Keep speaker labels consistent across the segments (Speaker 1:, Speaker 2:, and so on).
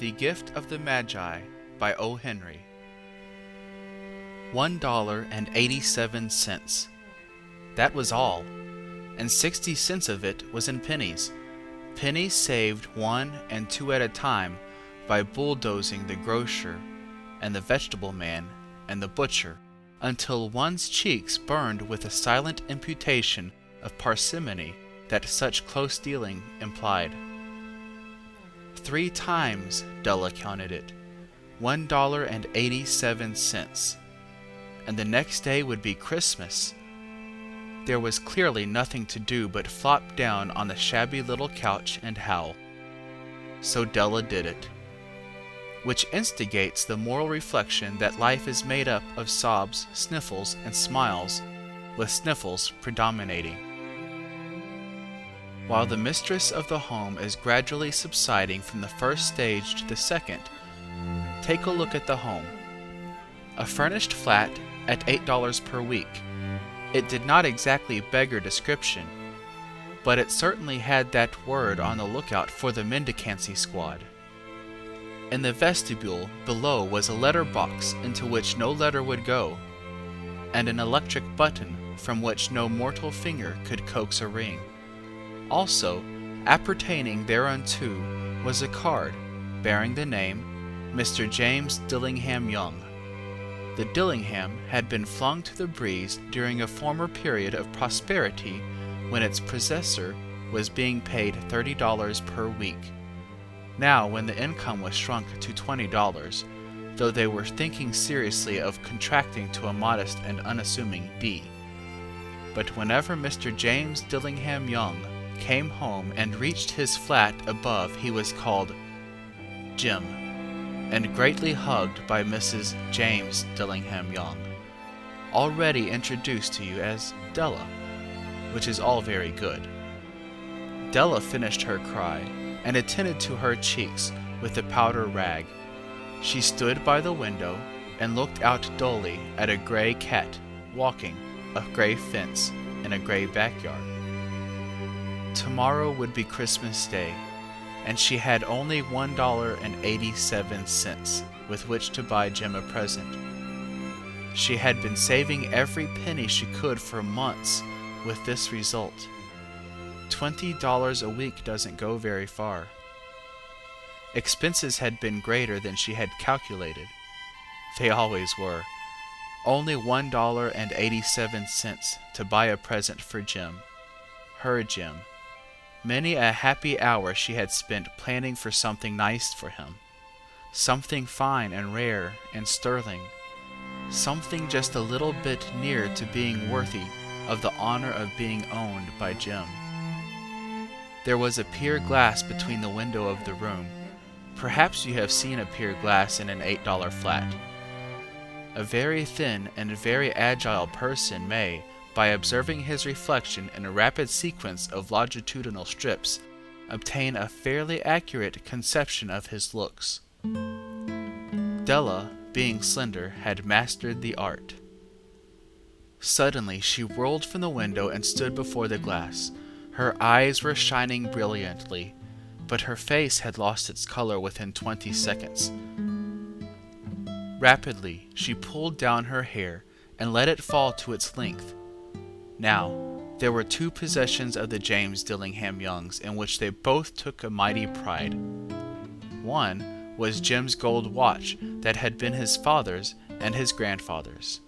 Speaker 1: The Gift of the Magi by O. Henry. $1.87. That was all, and 60 cents of it was in pennies. Pennies saved 1 and 2 at a time by bulldozing the grocer and the vegetable man and the butcher until one's cheeks burned with a silent imputation of parsimony that such close dealing implied. 3 times Della counted it, $1.87, and the next day would be Christmas. There was clearly nothing to do but flop down on the shabby little couch and howl. So Della did it, which instigates the moral reflection that life is made up of sobs, sniffles, and smiles, with sniffles predominating. While the mistress of the home is gradually subsiding from the first stage to the second, take a look at the home. A furnished flat at $8 per week. It did not exactly beggar description, but it certainly had that word on the lookout for the mendicancy squad. In the vestibule below was a letter box into which no letter would go, and an electric button from which no mortal finger could coax a ring. Also, appertaining thereunto was a card bearing the name Mr. James Dillingham Young. The Dillingham had been flung to the breeze during a former period of prosperity when its possessor was being paid $30 per week. Now, when the income was shrunk to $20, though they were thinking seriously of contracting to a modest and unassuming D. But whenever Mr. James Dillingham Young came home and reached his flat above, he was called Jim, and greatly hugged by Mrs. James Dillingham Young, already introduced to you as Della, which is all very good. Della finished her cry and attended to her cheeks with the powder rag. She stood by the window and looked out dully at a gray cat walking a gray fence in a gray backyard. Tomorrow would be Christmas Day, and she had only $1.87 with which to buy Jim a present. She had been saving every penny she could for months, with this result. $20 a week doesn't go very far. Expenses had been greater than she had calculated. They always were. Only $1.87 to buy a present for Jim. Her Jim. Many a happy hour she had spent planning for something nice for him. Something fine and rare and sterling. Something just a little bit near to being worthy of the honor of being owned by Jim. There was a pier glass between the window of the room. Perhaps you have seen a pier glass in an $8 flat. A very thin and very agile person may, by observing his reflection in a rapid sequence of longitudinal strips, obtain a fairly accurate conception of his looks. Della, being slender, had mastered the art. Suddenly she whirled from the window and stood before the glass. Her eyes were shining brilliantly, but her face had lost its color within 20 seconds. Rapidly she pulled down her hair and let it fall to its length. Now, there were 2 possessions of the James Dillingham Youngs in which they both took a mighty pride. One was Jim's gold watch that had been his father's and his grandfather's.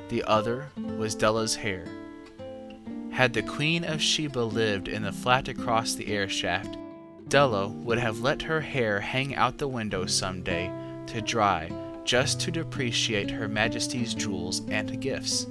Speaker 1: The other was Della's hair. Had the Queen of Sheba lived in the flat across the air shaft, Della would have let her hair hang out the window some day to dry, just to depreciate Her Majesty's jewels and gifts.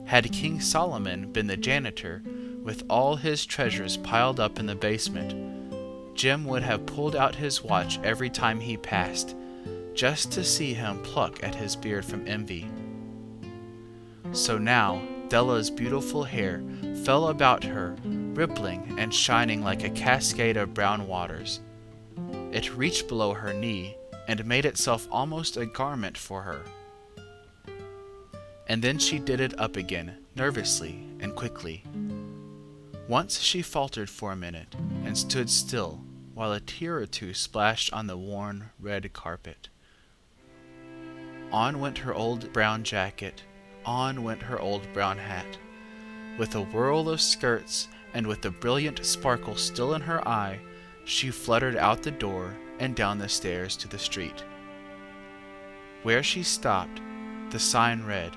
Speaker 1: Had King Solomon been the janitor, with all his treasures piled up in the basement, Jim would have pulled out his watch every time he passed, just to see him pluck at his beard from envy. So now Della's beautiful hair fell about her, rippling and shining like a cascade of brown waters. It reached below her knee and made itself almost a garment for her. And then she did it up again, nervously and quickly. Once she faltered for a minute and stood still while a tear or two splashed on the worn red carpet. On went her old brown jacket, on went her old brown hat. With a whirl of skirts and with the brilliant sparkle still in her eye, she fluttered out the door and down the stairs to the street. Where she stopped, the sign read,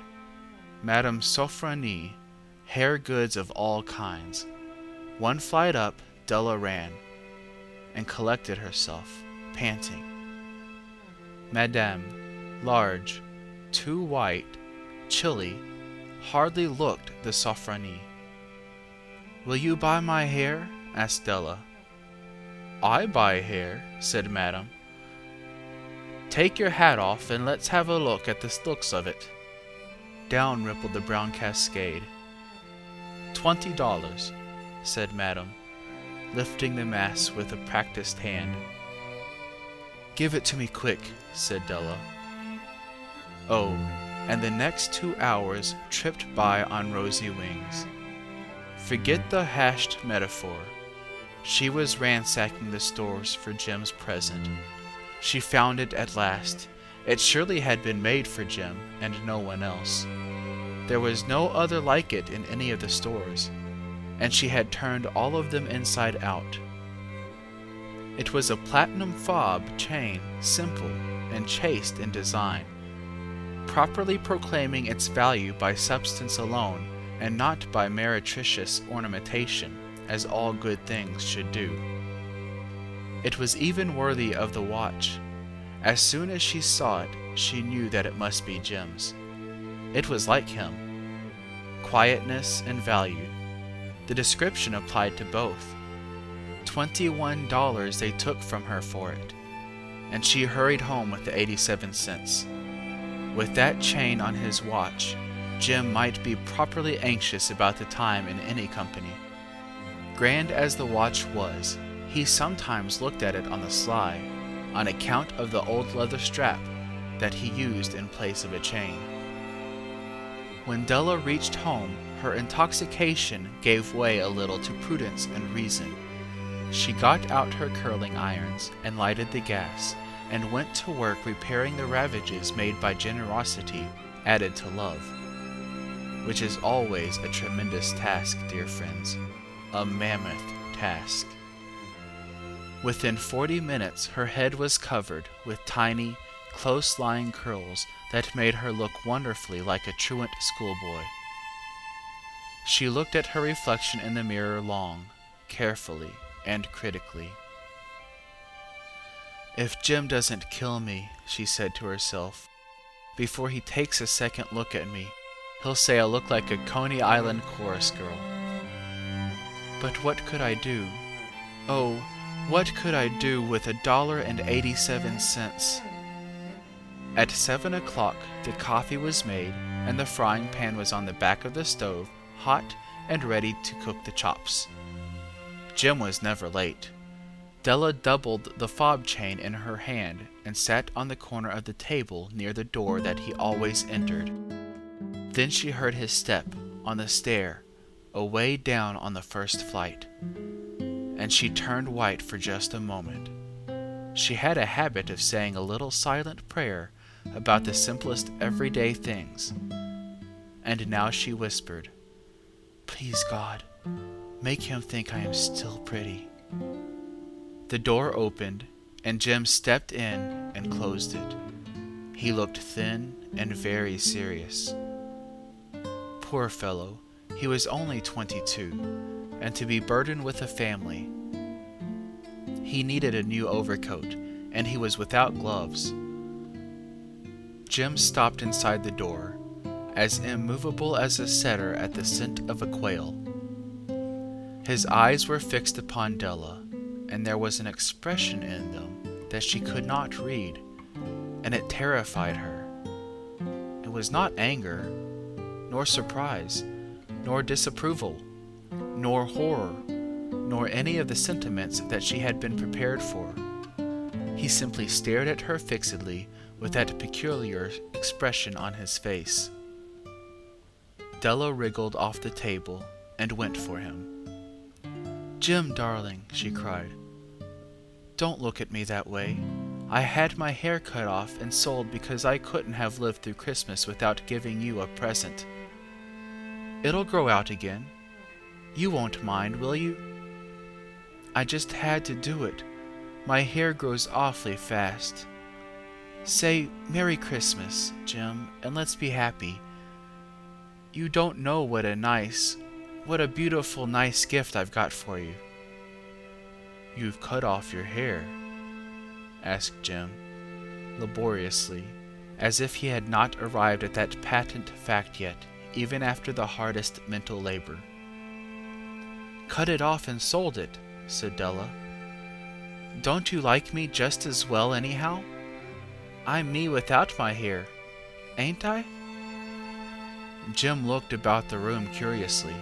Speaker 1: Madame Sofronie, hair goods of all kinds. One flight up, Della ran, and collected herself, panting. Madame, large, too white, chilly, hardly looked the Sofronie. Will you buy my hair? Asked Della. I buy hair, said Madame. Take your hat off and let's have a look at the looks of it. Down rippled the brown cascade. $20, said Madame, lifting the mass with a practiced hand. Give it to me quick, said Della. Oh, and the next 2 hours tripped by on rosy wings. Forget the hashed metaphor. She was ransacking the stores for Jim's present. She found it at last. It surely had been made for Jim and no one else. There was no other like it in any of the stores, and she had turned all of them inside out. It was a platinum fob chain, simple and chaste in design, properly proclaiming its value by substance alone and not by meretricious ornamentation, as all good things should do. It was even worthy of the watch. As soon as she saw it, she knew that it must be Jim's. It was like him. Quietness and value. The description applied to both. $21 they took from her for it, and she hurried home with the 87 cents. With that chain on his watch, Jim might be properly anxious about the time in any company. Grand as the watch was, he sometimes looked at it on the sly, on account of the old leather strap that he used in place of a chain. When Della reached home, her intoxication gave way a little to prudence and reason. She got out her curling irons and lighted the gas, and went to work repairing the ravages made by generosity added to love, which is always a tremendous task, dear friends, a mammoth task. Within 40 minutes her head was covered with tiny, close-lying curls that made her look wonderfully like a truant schoolboy. She looked at her reflection in the mirror long, carefully, and critically. If Jim doesn't kill me, she said to herself, before he takes a second look at me, he'll say I look like a Coney Island chorus girl. But what could I do? Oh, what could I do with $1.87? At 7 o'clock the coffee was made, and the frying pan was on the back of the stove, hot and ready to cook the chops. Jim was never late. Della doubled the fob chain in her hand and sat on the corner of the table near the door that he always entered. Then she heard his step on the stair, away down on the first flight, and she turned white for just a moment. She had a habit of saying a little silent prayer about the simplest everyday things, and now she whispered, "Please, God, make him think I am still pretty." The door opened, and Jim stepped in and closed it. He looked thin and very serious. Poor fellow, he was only 22, and to be burdened with a family. He needed a new overcoat, and he was without gloves. Jim stopped inside the door, as immovable as a setter at the scent of a quail. His eyes were fixed upon Della, and there was an expression in them that she could not read, and it terrified her. It was not anger, nor surprise, nor disapproval, nor horror, nor any of the sentiments that she had been prepared for. He simply stared at her fixedly with that peculiar expression on his face. Della wriggled off the table and went for him. "Jim, darling," she cried. Don't look at me that way. I had my hair cut off and sold because I couldn't have lived through Christmas without giving you a present. It'll grow out again. You won't mind, will you? I just had to do it. My hair grows awfully fast. Say Merry Christmas, Jim, and let's be happy. You don't know what a beautiful, nice gift I've got for you. You've cut off your hair? Asked Jim, laboriously, as if he had not arrived at that patent fact yet, even after the hardest mental labor. Cut it off and sold it, said Della. Don't you like me just as well anyhow? I'm me without my hair, ain't I? Jim looked about the room curiously.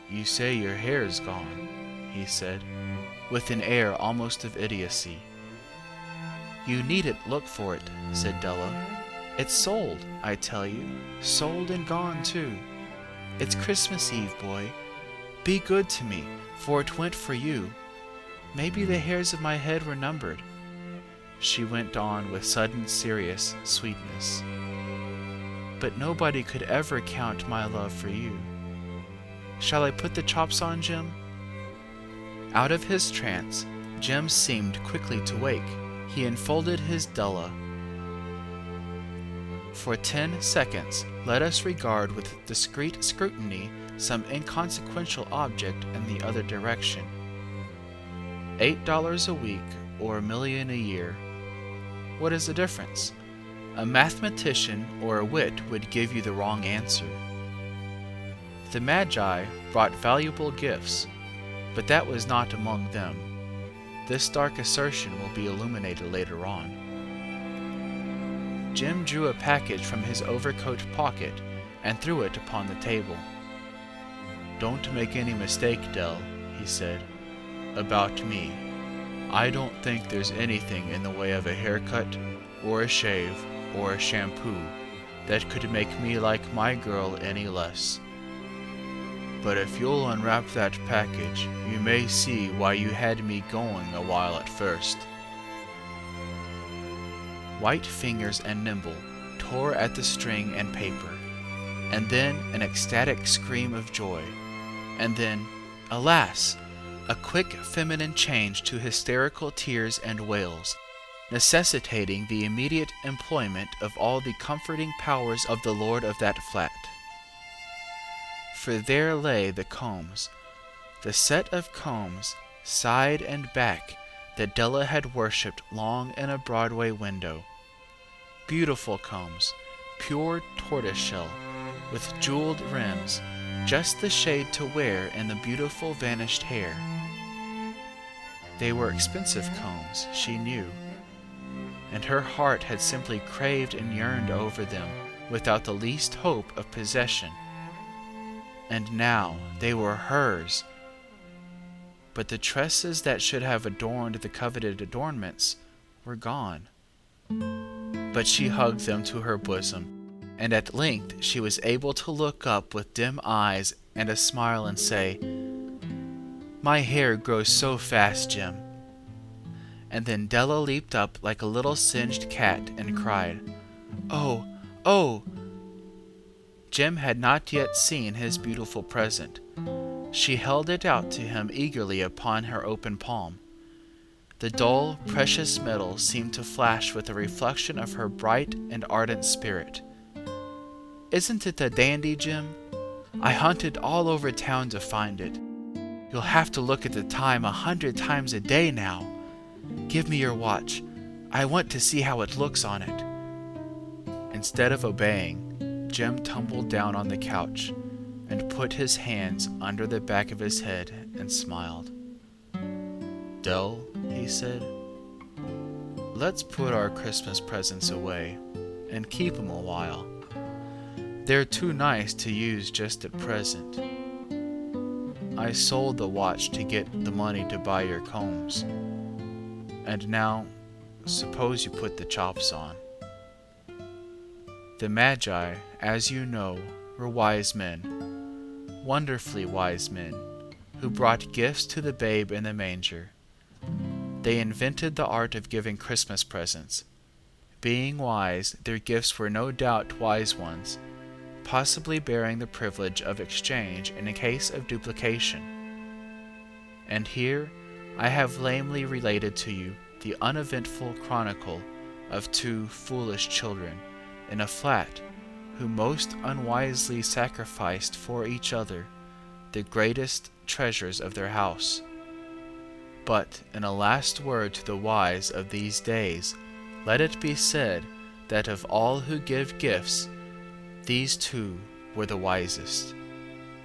Speaker 1: You say your hair's gone, he said, with an air almost of idiocy. You needn't look for it, said Della. It's sold, I tell you, sold and gone too. It's Christmas Eve, boy. Be good to me, for it went for you. Maybe the hairs of my head were numbered. She went on with sudden serious sweetness. But nobody could ever count my love for you. Shall I put the chops on, Jim? Out of his trance, Jim seemed quickly to wake. He enfolded his Della. For 10 seconds, let us regard with discreet scrutiny some inconsequential object in the other direction. $8 a week or $1 million a year. What is the difference? A mathematician or a wit would give you the wrong answer. The Magi brought valuable gifts, but that was not among them. This dark assertion will be illuminated later on. Jim drew a package from his overcoat pocket and threw it upon the table. Don't make any mistake, Dell, he said, about me. I don't think there's anything in the way of a haircut, or a shave, or a shampoo that could make me like my girl any less. But if you'll unwrap that package, you may see why you had me going a while at first. White fingers and nimble tore at the string and paper, and then an ecstatic scream of joy, and then, alas, a quick feminine change to hysterical tears and wails, necessitating the immediate employment of all the comforting powers of the lord of that flat. For there lay the combs, the set of combs, side and back, that Della had worshipped long in a Broadway window. Beautiful combs, pure tortoiseshell, with jeweled rims, just the shade to wear in the beautiful vanished hair. They were expensive combs, she knew, and her heart had simply craved and yearned over them without the least hope of possession. And now they were hers. But the tresses that should have adorned the coveted adornments were gone. But she hugged them to her bosom, and at length she was able to look up with dim eyes and a smile and say, My hair grows so fast, Jim. And then Della leaped up like a little singed cat and cried, Oh, oh! Jim had not yet seen his beautiful present. She held it out to him eagerly upon her open palm. The dull, precious metal seemed to flash with a reflection of her bright and ardent spirit. Isn't it a dandy, Jim? I hunted all over town to find it. You'll have to look at the time 100 times a day now. Give me your watch. I want to see how it looks on it. Instead of obeying, Jim tumbled down on the couch and put his hands under the back of his head and smiled. Dell, he said, let's put our Christmas presents away and keep 'em a while. They're too nice to use just at present. I sold the watch to get the money to buy your combs. And now, suppose you put the chops on. The Magi, as you know, were wise men, wonderfully wise men, who brought gifts to the babe in the manger. they invented the art of giving Christmas presents. Being wise, their gifts were no doubt wise ones, possibly bearing the privilege of exchange in a case of duplication. And here I have lamely related to you the uneventful chronicle of two foolish children in a flat who most unwisely sacrificed for each other the greatest treasures of their house. But in a last word to the wise of these days, let it be said that of all who give gifts, these two were the wisest.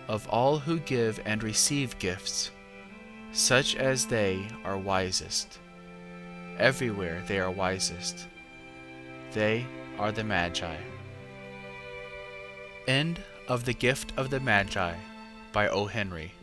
Speaker 1: Of all who give and receive gifts, such as they are wisest. Everywhere they are wisest. They are the Magi. End of The Gift of the Magi by O. Henry.